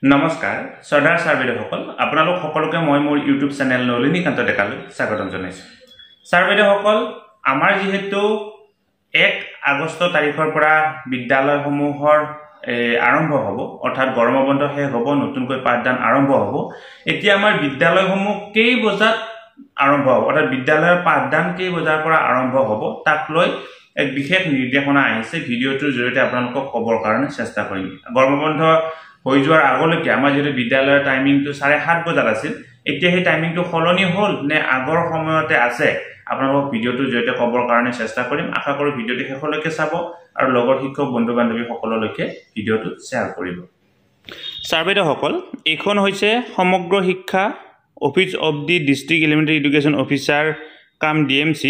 নমস্কাৰ শ্ৰদ্ধাৰ ছাৰ-বাইদেউসকল আপোনালোক সকলোকে মই মোৰ ইউটিউব চেনেল নলিনীকান্ত ডেকালৈ স্বাগতম জনাইছোঁ। ছাৰ-বাইদেউসকল আমাৰ যেহেতু 1 আগষ্ট তাৰিখৰ পৰা বিদ্যালয়সমূহৰ আৰম্ভ হ'ব অৰ্থাৎ গৰম বন্ধ শেষ হ'ব নতুনকৈ পাঠদান আৰম্ভ হ'ব এতিয়া আমাৰ বিদ্যালয়সমূহ কেই বজাত আৰম্ভ হ'ব অৰ্থাৎ বিদ্যালয়ৰ পাঠদান কেই বজাৰ পৰা আৰম্ভ হ'ব তাক লৈ এক বিশেষ নিৰ্দেশনা আহিছে ভিডিঅ'টোৰ জৰিয়তে আপোনালোকক ক'বৰ কাৰণে চেষ্টা কৰিম। গৰম বন্ধ হৈ যোৱাৰ আগলৈকে আমাৰ যেটো বিদ্যালয়ৰ টাইমিংটো 7:30 বজাত আছিল এতিয়া সেই টাইমিংটো সলনি হ'ল নে আগৰ সময়তে আছে আপোনালোকক ভিডিঅ'টোৰ জৰিয়তে ক'বৰ কাৰণে চেষ্টা কৰিম। আশা কৰোঁ ভিডিঅ'টো শেষলৈকে চাব আৰু লগৰ শিক্ষক বন্ধু বান্ধৱী সকললৈকে ভিডিঅ'টো শ্বেয়াৰ কৰিব। ছাৰ-বাইদেউসকল এইখন হৈছে সমগ্ৰ শিক্ষা office of the district elementary education officer কাম DMC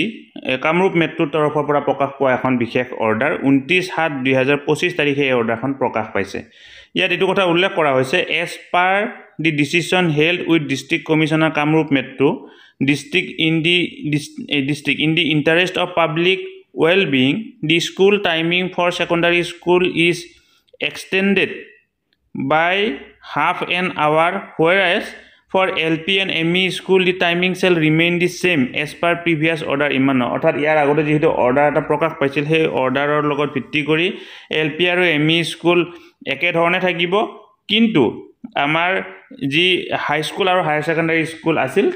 কামৰূপ মেট্ৰোৰ তৰফৰ পৰা প্ৰকাশ পোৱা এখন বিশেষ অৰ্ডাৰ 29/7/2025 তাৰিখে এই অৰ্ডাৰখন প্ৰকাশ পাইছে। ইয়াত এইটো কথা উল্লেখ কৰা হৈছে as per the decision held with district commissioner Kamrup metro district in the interest of public well being the school timing for secondary school is extended by half an hour whereas for LP and ME school the timing shall remain the same as per previous order ইমান অৰ্থাৎ ইয়াৰ আগতে যেহেতু order এটা প্ৰকাশ পাইছিল সেই অৰ্ডাৰৰ লগত ভিত্তি কৰি LP আৰু ME স্কুল একে ধৰণে থাকিব কিন্তু আমাৰ যি হাই স্কুল আৰু হায়াৰ ছেকেণ্ডাৰী স্কুল আছিল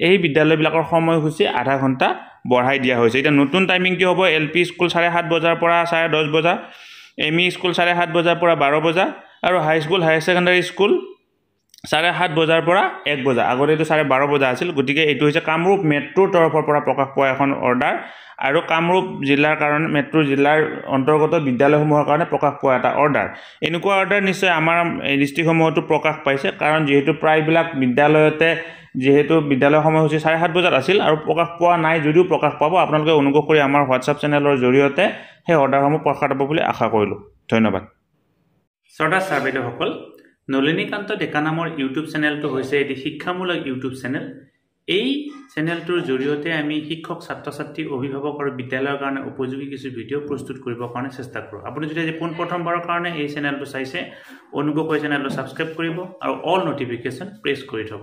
এই বিদ্যালয়বিলাকৰ সময়সূচী আধা ঘণ্টা বঢ়াই দিয়া হৈছে। এতিয়া নতুন টাইমিং কি হ'ব LP স্কুল 7:30 বজাৰ পৰা 10:30 বজা ME স্কুল 7:30 বজাৰ পৰা 12 বজা আৰু হাই স্কুল হায়াৰ ছেকেণ্ডাৰী স্কুল 7:30 বজাৰ পৰা 1 বজা আগতে এইটো 12:30 বজা আছিল। গতিকে এইটো হৈছে কামৰূপ মেট্ৰোৰ তৰফৰ পৰা প্ৰকাশ পোৱা এখন অৰ্ডাৰ আৰু কামৰূপ জিলাৰ কাৰণে মেট্ৰো জিলাৰ অন্তৰ্গত বিদ্যালয়সমূহৰ কাৰণে প্ৰকাশ পোৱা এটা অৰ্ডাৰ। এনেকুৱা অৰ্ডাৰ নিশ্চয় আমাৰ ডিষ্ট্ৰিক্টসমূহতো প্ৰকাশ পাইছে কাৰণ যেহেতু প্ৰায়বিলাক বিদ্যালয়তে যেহেতু বিদ্যালয় সময়সূচী 7:30 বজাত আছিল আৰু প্ৰকাশ পোৱা নাই যদিও প্ৰকাশ পাব আপোনালোকে অনুগ্ৰহ কৰি আমাৰ হোৱাটছআপ চেনেলৰ জৰিয়তে সেই অৰ্ডাৰসমূহ প্ৰকাশ পাব বুলি আশা কৰিলোঁ। ধন্যবাদ। শ্ৰদ্ধাৰ ছাৰ-বাইদেউসকল নলিনীকান্ত ডেকা নামৰ ইউটিউব চেনেলটো হৈছে এটি শিক্ষামূলক ইউটিউব চেনেল। এই চেনেলটোৰ জৰিয়তে আমি শিক্ষক ছাত্ৰ ছাত্ৰী অভিভাৱক আৰু বিদ্যালয়ৰ কাৰণে উপযোগী কিছু ভিডিঅ' প্ৰস্তুত কৰিবৰ কাৰণে চেষ্টা কৰোঁ। আপুনি যদি আজি পোনপ্ৰথমবাৰৰ কাৰণে এই চেনেলটো চাইছে অনুগ্ৰহ কৰি চেনেলটো ছাবস্ক্ৰাইব কৰিব আৰু অল নটিফিকেশ্যন প্ৰেছ কৰি থ'ব।